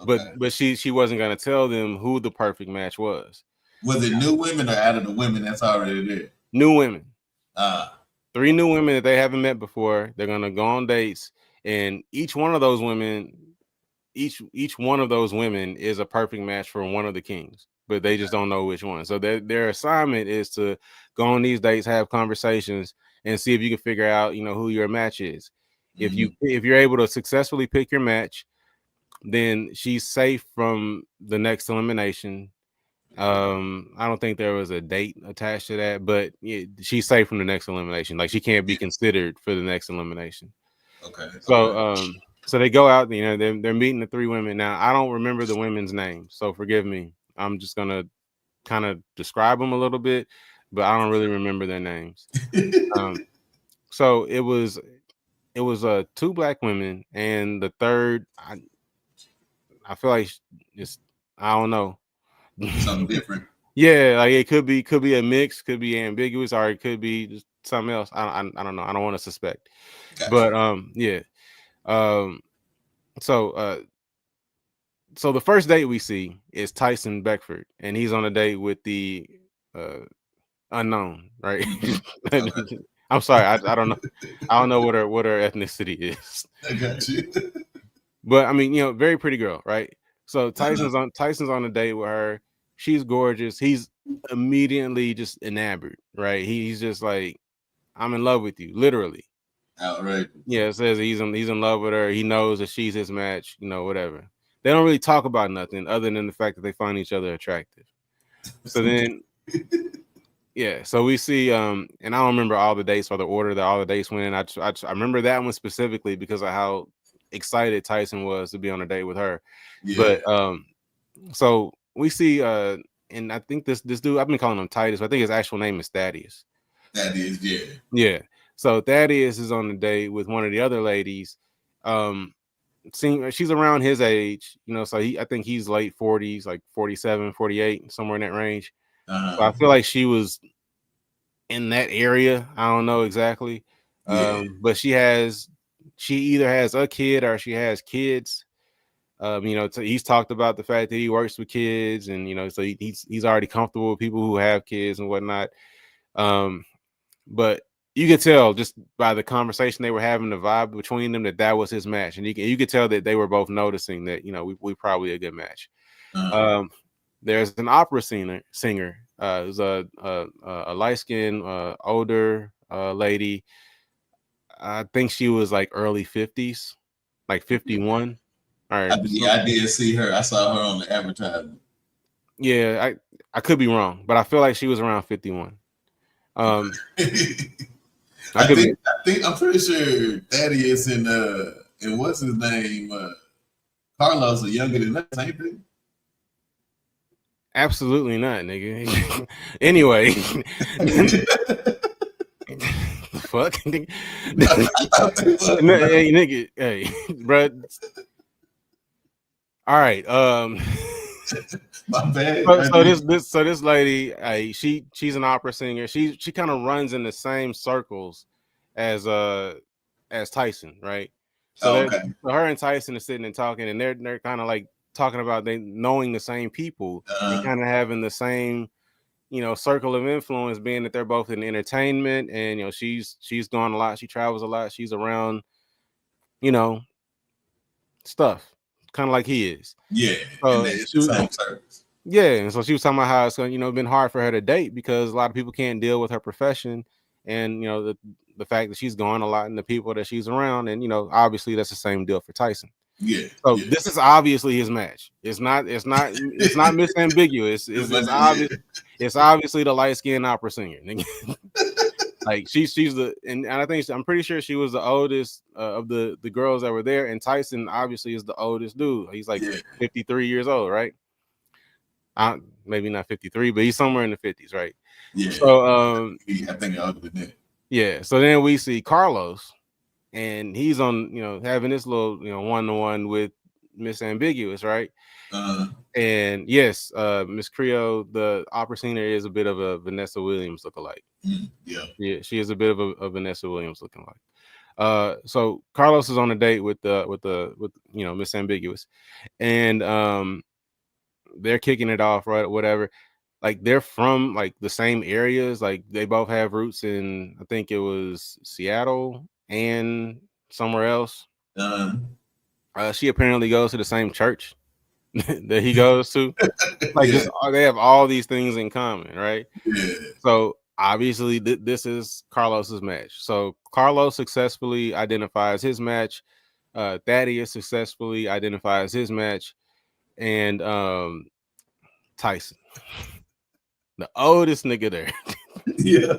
Okay. But she wasn't gonna tell them who the perfect match was. Was it new women or out of the women that's already there? New women. 3 new women that they haven't met before. They're gonna go on dates, and each one of those women is a perfect match for one of the kings, but they just don't know which one. So their assignment is to go on these dates, have conversations, and see if you can figure out, who your match is. If you're able to successfully pick your match, then she's safe from the next elimination. I don't think there was a date attached to that, but she's safe from the next elimination. Like she can't be considered for the next elimination. Okay. So they go out, they're meeting the 3 women. Now, I don't remember the women's names, so forgive me. I'm just going to kind of describe them a little bit, but I don't really remember their names. So it was 2 black women, and the third, I feel like I don't know. Something different. Yeah, like it could be a mix, could be ambiguous, or it could be just something else. I don't know. I don't want to suspect. Gotcha. But yeah. So the first date we see is Tyson Beckford, and he's on a date with the unknown, right? Okay. I'm sorry, I don't know. I don't know what her ethnicity is. I got you. But I mean, very pretty girl, right? So Tyson's on a date with her. She's gorgeous. He's immediately just enamored, right? He's just like, I'm in love with you, literally. Outright. Yeah, it says he's in love with her. He knows that she's his match, whatever. They don't really talk about nothing other than the fact that they find each other attractive. So then, yeah. So we see, and I don't remember all the dates or the order that all the dates went in. I remember that one specifically because of how excited Tyson was to be on a date with her. Yeah. But so we see, and I think this dude, I've been calling him Titus, but I think his actual name is Thaddeus. Thaddeus, yeah. Yeah. So Thaddeus is on a date with one of the other ladies. She's around his age, so I think he's late 40s, like 47, 48, somewhere in that range. So I feel like she was in that area. I don't know exactly. But she either has a kid or she has kids. He's talked about the fact that he works with kids, and so he's already comfortable with people who have kids and whatnot. But you could tell just by the conversation they were having, the vibe between them, that was his match, and you could tell that they were both noticing that we probably a good match. There's an opera singer. There's a light skinned older lady. I think she was like early 50s, like 51. Or I did see her. I saw her on the advertisement. yeah, I could be wrong, but I feel like she was around 51. I think I'm pretty sure Thaddeus and what's his name, Carlos are younger than us, ain't they? Absolutely not, nigga. Anyway, fuck, nigga. Hey, nigga, hey, bro. All right, My bad. So this lady, she's an opera singer. She kind of runs in the same circles as Tyson, right? So okay. so her and Tyson are sitting and talking, and they're kind of like talking about they knowing the same people and kind of having the same, circle of influence, being that they're both in entertainment, and she's gone a lot, she travels a lot, she's around, stuff, kind of like he is. Yeah, and it's the same service. Yeah, and so she was talking about how it's been hard for her to date because a lot of people can't deal with her profession, and the fact that she's gone a lot and the people that she's around, and obviously that's the same deal for Tyson. Yeah. So this is obviously his match. It's not misambiguous. It's obvious. It's obviously the light-skinned opera singer. Like she's and I think I'm pretty sure she was the oldest of the girls that were there, and Tyson obviously is the oldest dude. He's like 53 years old, right? Maybe not 53, but he's somewhere in the 50s, right? Yeah. So I think older than that. Yeah. So then we see Carlos, and he's on, having this little, one-to-one with Miss Ambiguous, right? And yes, Miss Creole, the opera singer, is a bit of a Vanessa Williams lookalike. Yeah, she is a bit of a Vanessa Williams looking like. So Carlos is on a date with Miss Ambiguous, and they're kicking it off, right? Whatever. Like they're from like the same areas. Like they both have roots in, I think it was Seattle and somewhere else. She apparently goes to the same church that he goes to. Like they have all these things in common, right? Yeah. So obviously this is Carlos's match. So Carlos successfully identifies his match. Thaddeus successfully identifies his match, and Tyson, the oldest nigga there. Yeah.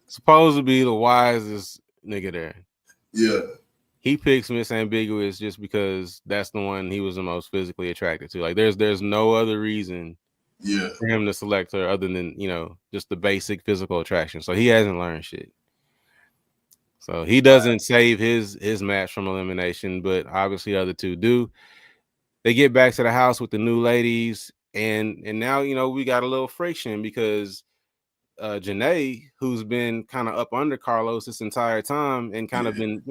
Supposed to be the wisest nigga there. Yeah. He picks Miss Ambiguous just because that's the one he was the most physically attracted to. Like there's no other reason for him to select her other than, just the basic physical attraction. So he hasn't learned shit. So he doesn't save his match from elimination, but obviously the other two do. They get back to the house with the new ladies, and now we got a little friction because Janae, who's been kind of up under Carlos this entire time and kind of been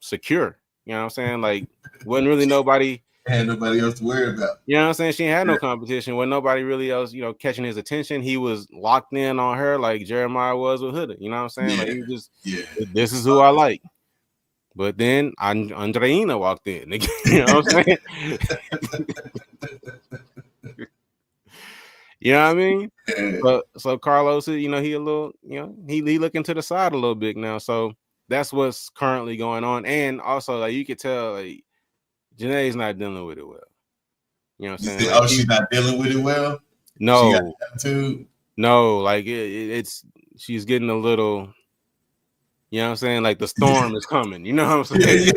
secure, you know what I'm saying, like wasn't really nobody, had nobody else to worry about, you know what I'm saying, she had no competition, wasn't nobody really else catching his attention. He was locked in on her like Jeremiah was with Huda, you know what I'm saying, like he just this is who I like. But then Andreina walked in, you know what I'm saying? You know what I mean? So Carlos, he a little, he looking to the side a little bit now. So that's what's currently going on. And also, like, you could tell, like, Janae's not dealing with it well. You know what I'm saying? Like, she's not dealing with it well? No. No, like it's she's getting a little, you know what I'm saying? Like the storm is coming. You know what I'm saying?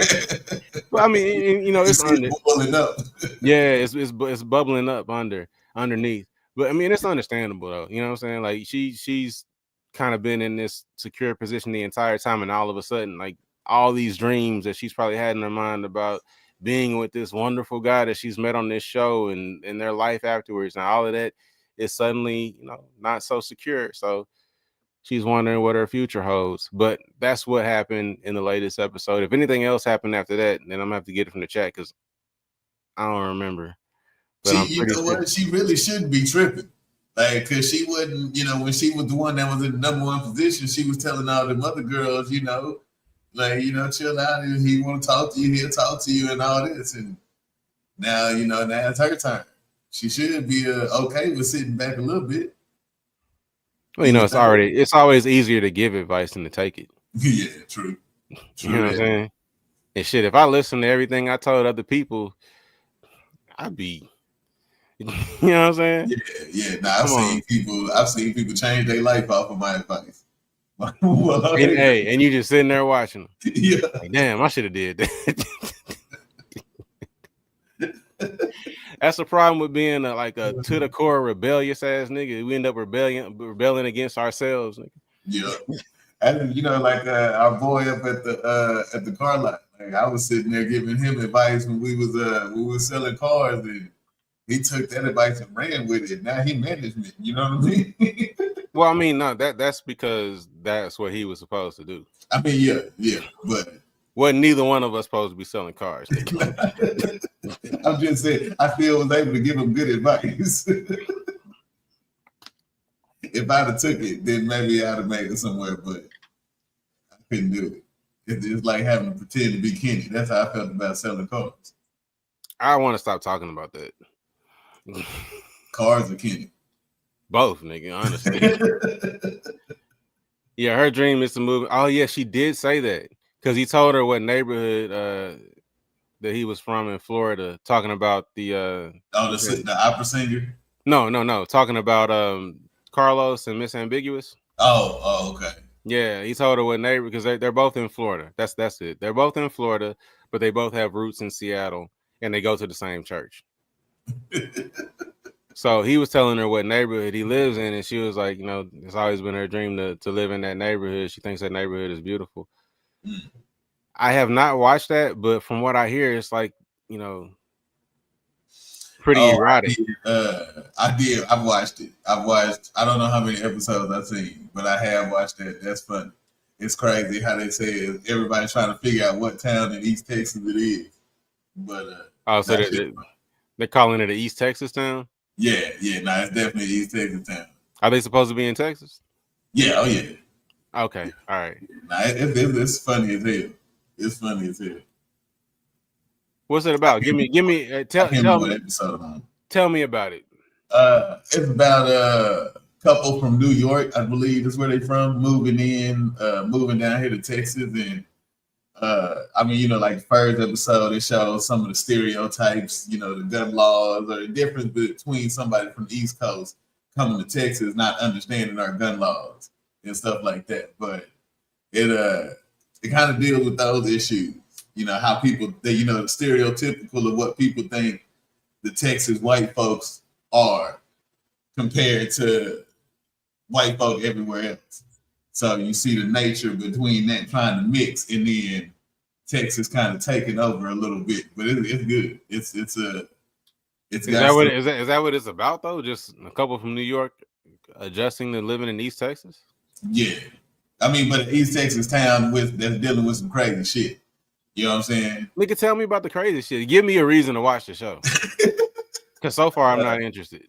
Well, I mean, it's bubbling up. Yeah, it's bubbling up underneath. But I mean, it's understandable though. You know what I'm saying? Like she's kind of been in this secure position the entire time, and all of a sudden, like all these dreams that she's probably had in her mind about being with this wonderful guy that she's met on this show and their life afterwards, and all of that is suddenly, not so secure. So she's wondering what her future holds. But that's what happened in the latest episode. If anything else happened after that, then I'm gonna have to get it from the chat because I don't remember. But you know what? She really shouldn't be tripping. Like, because she wouldn't, when she was the one that was in the number one position, she was telling all them other girls, like, chill out. If he want to talk to you, he'll talk to you and all this. And now, now it's her turn. She should be okay with sitting back a little bit. Well, it's always easier to give advice than to take it. Yeah, true. You know what I'm saying? And shit, if I listen to everything I told other people, I'd be, you know what I'm saying? Yeah. Now I've seen people change their life off of my advice. And you just sitting there watching them. Yeah. Like, damn, I should have did that. That's the problem with being a to the core rebellious ass nigga. We end up rebelling against ourselves. Nigga. Yeah. And like our boy up at the car lot. Like I was sitting there giving him advice when we was selling cars, and he took that advice and ran with it. Now he management. You know what I mean? Well, I mean, no, that's because that's what he was supposed to do. I mean, yeah, but wasn't neither one of us supposed to be selling cars. I'm just saying, I still was able to give him good advice. If I'd have took it, then maybe I'd have made it somewhere, but I couldn't do it. It's like having to pretend to be Kenny. That's how I felt about selling cars. I want to stop talking about that. Cars or Kenny? Both, nigga, honestly. Yeah, her dream is to move. Oh, yeah, she did say that. Because he told her what neighborhood that he was from in Florida, talking about the opera singer? No. Talking about Carlos and Miss Ambiguous. Oh, okay. Yeah, he told her what neighbor, because they're both in Florida. That's it. They're both in Florida, but they both have roots in Seattle, and they go to the same church. So he was telling her what neighborhood he lives in, and she was like, it's always been her dream to live in that neighborhood. She thinks that neighborhood is beautiful. I have not watched that, but from what I hear, it's like, pretty erotic. I did. I've watched it. I don't know how many episodes I've seen, but I have watched that. That's funny. It's crazy how they say everybody's trying to figure out what town in East Texas it is. But so they're calling it an East Texas town? Yeah. No, it's definitely East Texas town. Are they supposed to be in Texas? Yeah. Oh yeah. Okay. All right. Nah, it's funny as hell. It's funny as hell. What's it about? Tell me about it. It's about a couple from New York, I believe is where they from, moving down here to Texas. And like the first episode, it shows some of the stereotypes, the gun laws or the difference between somebody from the East Coast coming to Texas, not understanding our gun laws and stuff like that. But it kind of deals with those issues, how people, the stereotypical of what people think the Texas white folks are compared to white folk everywhere else. So you see the nature between that trying to mix, and then Texas kind of taking over a little bit, but it's good. Is that what it's about though? Just a couple from New York adjusting to living in East Texas? Yeah, I mean, but East Texas town that's dealing with some crazy shit. You know what I'm saying? Nigga, tell me about the crazy shit. Give me a reason to watch the show. Because so far I'm not interested.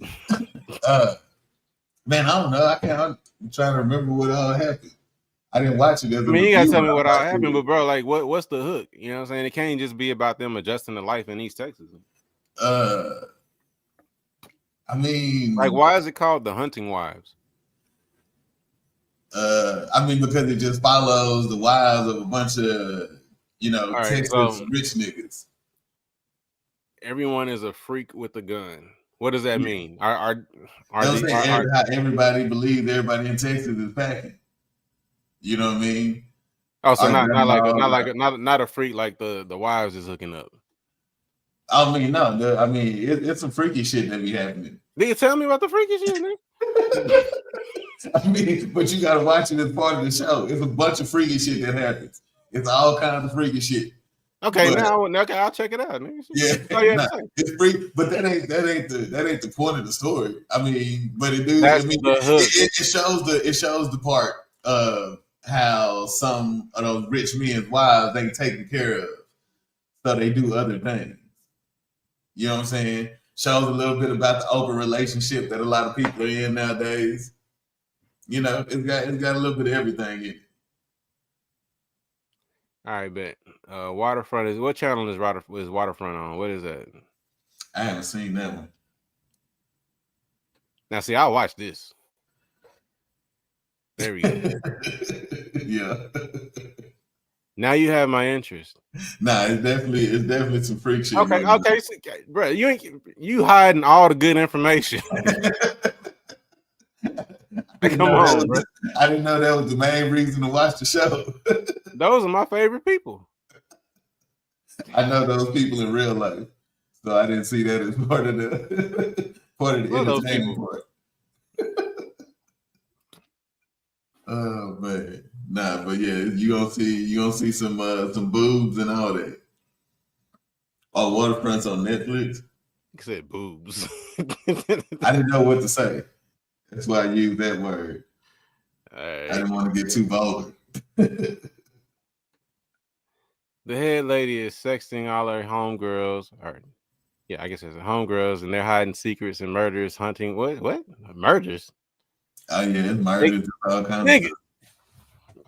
Man, I don't know. I'm trying to remember what all happened. I didn't watch it. You gotta tell me what all happened, but bro, like, what's the hook? You know what I'm saying? It can't just be about them adjusting to life in East Texas. I mean, like, why is it called The Hunting Wives? Because it just follows the wives of a bunch of Texas rich niggas. Everyone is a freak with a gun. What does that mean? How everybody believes everybody in Texas is packing. You know what I mean? Oh, so not a freak like the wives is hooking up. I mean, no. It's some freaky shit that be happening. Nigga, tell me about the freaky shit, nigga. I mean, but you gotta watch it as part of the show. It's a bunch of freaky shit that happens. It's all kinds of freaky shit. Okay, I'll check it out, nigga. Yeah, it's free, but that ain't the point of the story. I mean, but it shows the part of how some of those rich men's wives they taken care of, so they do other things. You know what I'm saying? Shows a little bit about the open relationship that a lot of people are in nowadays. It's got a little bit of everything in it. All right, bet. Waterfront is what channel is Waterfront on? What is that? I haven't seen that one. Now, see, I'll watch this. There we go. Yeah. Now you have my interest. Nah, it's definitely some freak shit. Okay, going okay, so, bro, you hiding all the good information. Come on, bro. I didn't know that was the main reason to watch the show. Those are my favorite people. I know those people in real life, so I didn't see that as part of the entertainment part. Oh man, nah, but yeah, you gonna see some boobs and all that. Oh, Waterfronts on Netflix. I said boobs. I didn't know what to say. That's why I used that word. Right. I didn't want to get too vulgar. The head lady is sexting all her homegirls, or I guess it's homegirls, and they're hiding secrets and murders, hunting. What? Murders? Oh yeah, murders, all kinds nigga.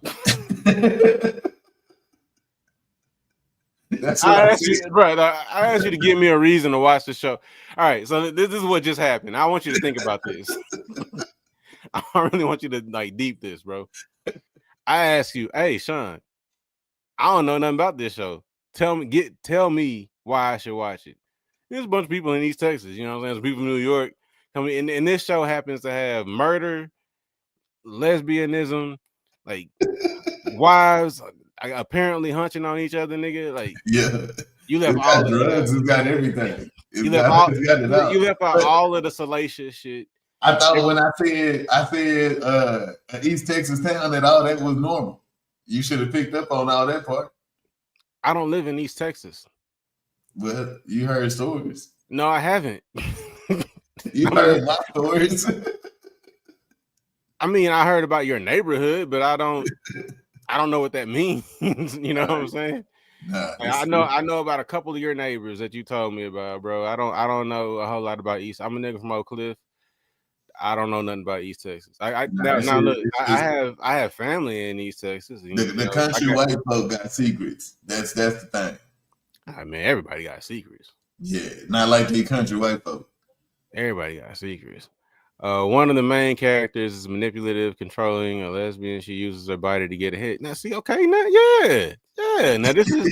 of stuff. That's what I asked you to give me a reason to watch the show. All right, so this is what just happened. I want you to think about this. I really want you to like deep this, bro. I ask you, hey, Sean, I don't know nothing about this show. Tell me why I should watch it. There's a bunch of people in East Texas, you know what I'm saying? There's people in New York coming, and this show happens to have murder, lesbianism, like wives apparently hunching on each other, nigga. Like, yeah, you left it's all got drugs, it's got everything. You left out all of the salacious shit. I thought when I said East Texas town that all that was normal. You should have picked up on all that part. I don't live in East Texas. Well, you heard stories. No, I haven't. You heard my stories. I mean, I heard about your neighborhood, but I don't know what that means. You know what I'm saying? Nah, I know about a couple of your neighbors that you told me about, bro. I don't know a whole lot about East. I'm a nigga from Oak Cliff. I don't know nothing about East Texas. I have family in East Texas. The country white folk got secrets. That's the thing. I mean, everybody got secrets. Yeah, not like the country white folk. Everybody got secrets. One of the main characters is manipulative, controlling, a lesbian. She uses her body to get ahead. Now, see, okay, now, yeah. Now this is,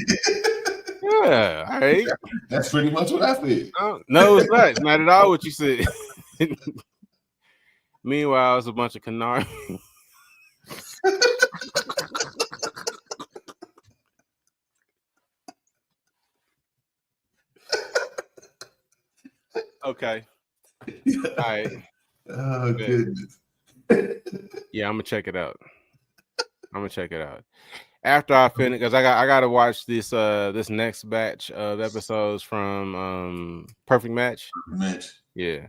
yeah, all right. That's pretty much what I said. No, it's not. It's not at all what you said. Meanwhile, it's a bunch of canard. Okay. All right. Oh goodness. Yeah, I'm gonna check it out. After I finish, because I gotta watch this next batch of episodes from Perfect Match. Yeah.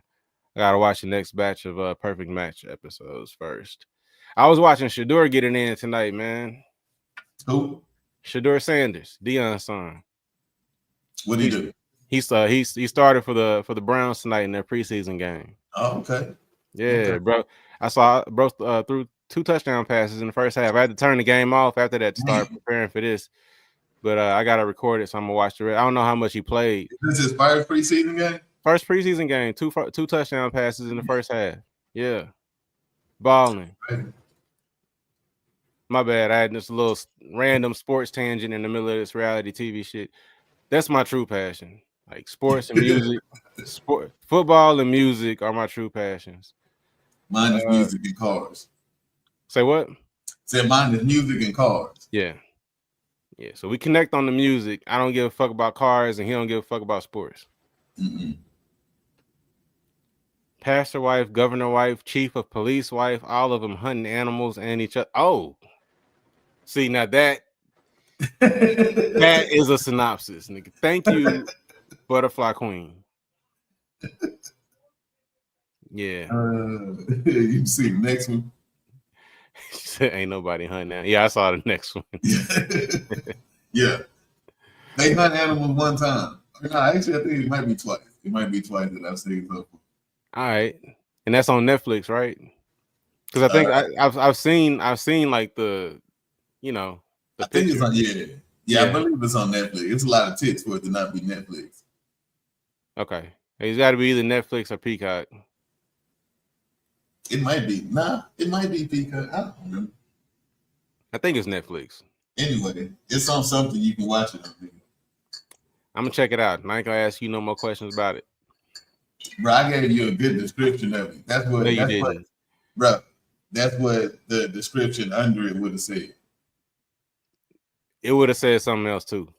I gotta watch the next batch of Perfect Match episodes first. I was watching Shador get it in tonight, man. Who? Shador Sanders, Deion's son. What did he do? He started for the Browns tonight in their preseason game. Oh, okay. Yeah, okay. bro. I saw bro threw 2 touchdown passes in the first half. I had to turn the game off after that to start preparing for this. But I gotta record it, so I'm gonna watch the rest. I don't know how much he played. This is his first preseason game? First preseason game, 2 touchdown passes in the first half. Yeah. Balling. My bad. I had this little random sports tangent in the middle of this reality TV shit. That's my true passion. Like sports and music. Football and music are my true passions. Mine is music and cars. Say what? Said mine is music and cars. Yeah. Yeah. So we connect on the music. I don't give a fuck about cars, and he don't give a fuck about sports. Mm-mm. Pastor wife, governor wife, chief of police wife, all of them hunting animals and each other. Oh, see, now that is a synopsis, nigga. Thank you, Butterfly Queen. Yeah. You see the next one? She said, ain't nobody hunting now. Yeah, I saw the next one. Yeah. They hunt animals one time. No, actually, I think it might be twice. It might be twice that I've seen so far. All right, and that's on Netflix, right? Because I think I've seen like the, the I think it's on I believe it's on Netflix. It's a lot of tits for it to not be Netflix. Okay, it's got to be either Netflix or Peacock. It might be. It might be Peacock. I don't remember. I think it's Netflix. Anyway, it's on something you can watch it on. I'm gonna check it out. And I ain't gonna ask you no more questions about it. Bro, I gave you a good description of it. That's what. No, you That's didn't. what, bro. That's what the description under it would have said. It would have said something else too.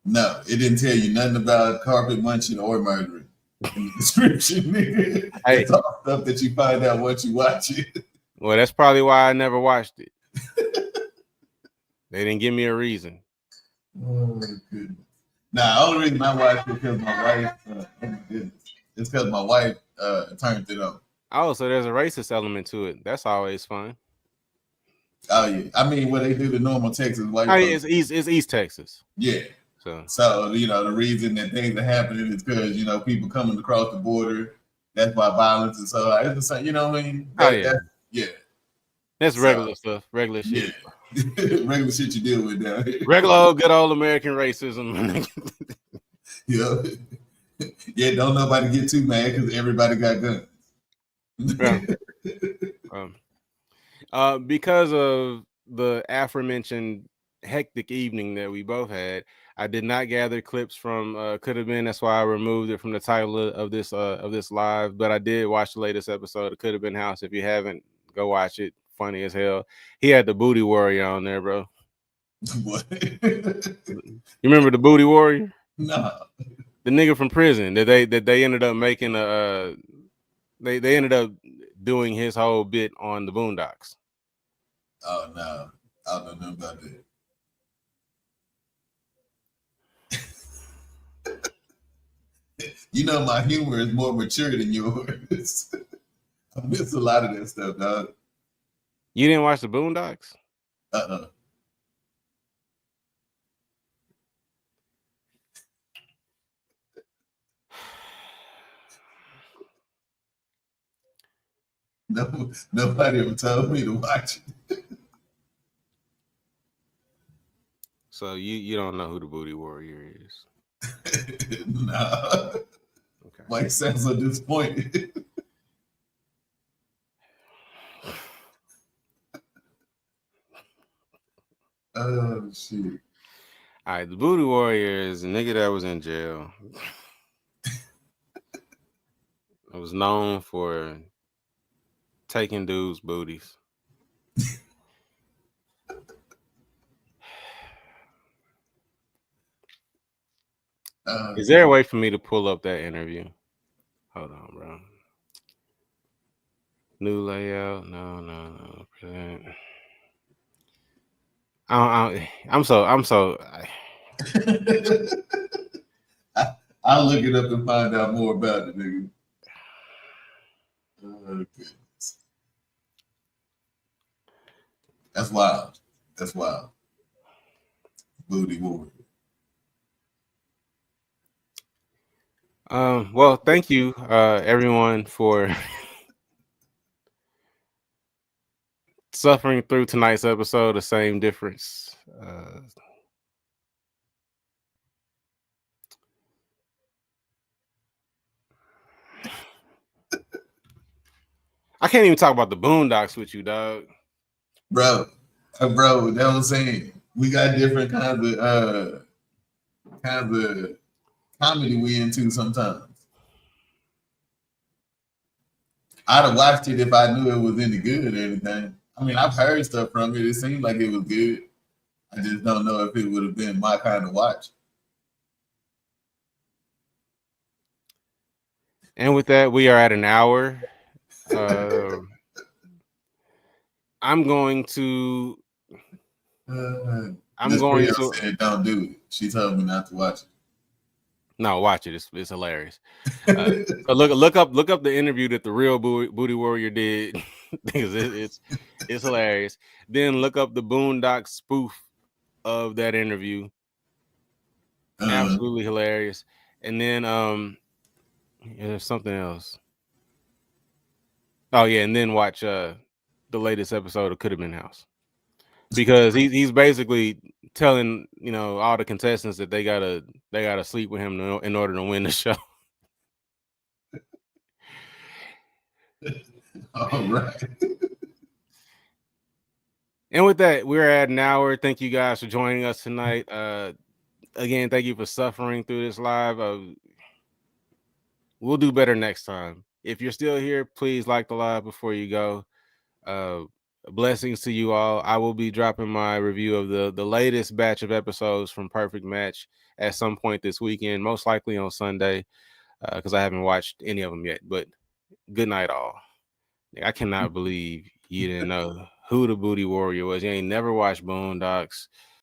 No, it didn't tell you nothing about carpet munching or murdering in the description, nigga. Hey. It's all stuff that you find out once you watch it. Well, that's probably why I never watched it. They didn't give me a reason. Oh goodness. Nah, the only reason I watched it because my wife. Oh my goodness. It's because my wife turned it on. Oh, so there's a racist element to it. That's always fun. Oh yeah, I mean, when they do the normal Texas white. Oh, yeah, it's East Texas. Yeah. So you know the reason that things are happening is because you know people coming across the border. That's why violence is so high. It's the same, you know what I mean? Yeah. That's regular stuff. Regular shit. Yeah. Regular shit you deal with down here. Regular old good old American racism. Yeah. Yeah, don't nobody get too mad because everybody got guns. Because of the aforementioned hectic evening that we both had, I did not gather clips from Could Have Been. That's why I removed it from the title of this live. But I did watch the latest episode of Could Have Been House. If you haven't, go watch it. Funny as hell. He had the Booty Warrior on there, bro. What? You remember the Booty Warrior? No. The nigga from prison that they ended up making they ended up doing his whole bit on the Boondocks. Oh no, I don't know about that. You know, my humor is more mature than yours. I miss a lot of that stuff, dog. You didn't watch the Boondocks? No, nobody ever told me to watch it. So you don't know who the Booty Warrior is? Nah. Okay. Mike sounds so disappointed. Oh shit. All right, the Booty Warrior is a nigga that was in jail. I was known for taking dudes' booties. Is there a way for me to pull up that interview? Hold on, bro. New layout. No. I'm so. I'll look it up and find out more about it, nigga. Oh, goodness. That's wild. That's wild. Booty Warrior. Well, thank you, everyone, for suffering through tonight's episode. The same difference. I can't even talk about the Boondocks with you, dog. Bro, that was saying we got different kinds of comedy we into sometimes. I'd have watched it if I knew it was any good or anything. I mean, I've heard stuff from it. It seemed like it was good. I just don't know if it would have been my kind of watch. And with that, we are at an hour. I'm going to. Said, don't do it. She told me not to watch it. No, watch it. It's hilarious. Look up the interview that the real Booty Warrior did because it's hilarious. Then look up the Boondock spoof of that interview. Absolutely hilarious. And then there's something else. Oh yeah, and then watch the latest episode of Could Have Been House. Because he's basically telling all the contestants that they gotta sleep with him in order to win the show. All right. And with that, we're at an hour. Thank you guys for joining us tonight. Again, thank you for suffering through this live. We'll do better next time. If you're still here, please like the live before you go. Blessings to you all. I will be dropping my review of the latest batch of episodes from Perfect Match at some point this weekend, most likely on Sunday, because I haven't watched any of them yet. But good night, all. I cannot believe you didn't know who the Booty Warrior was. You ain't never watched Boondocks.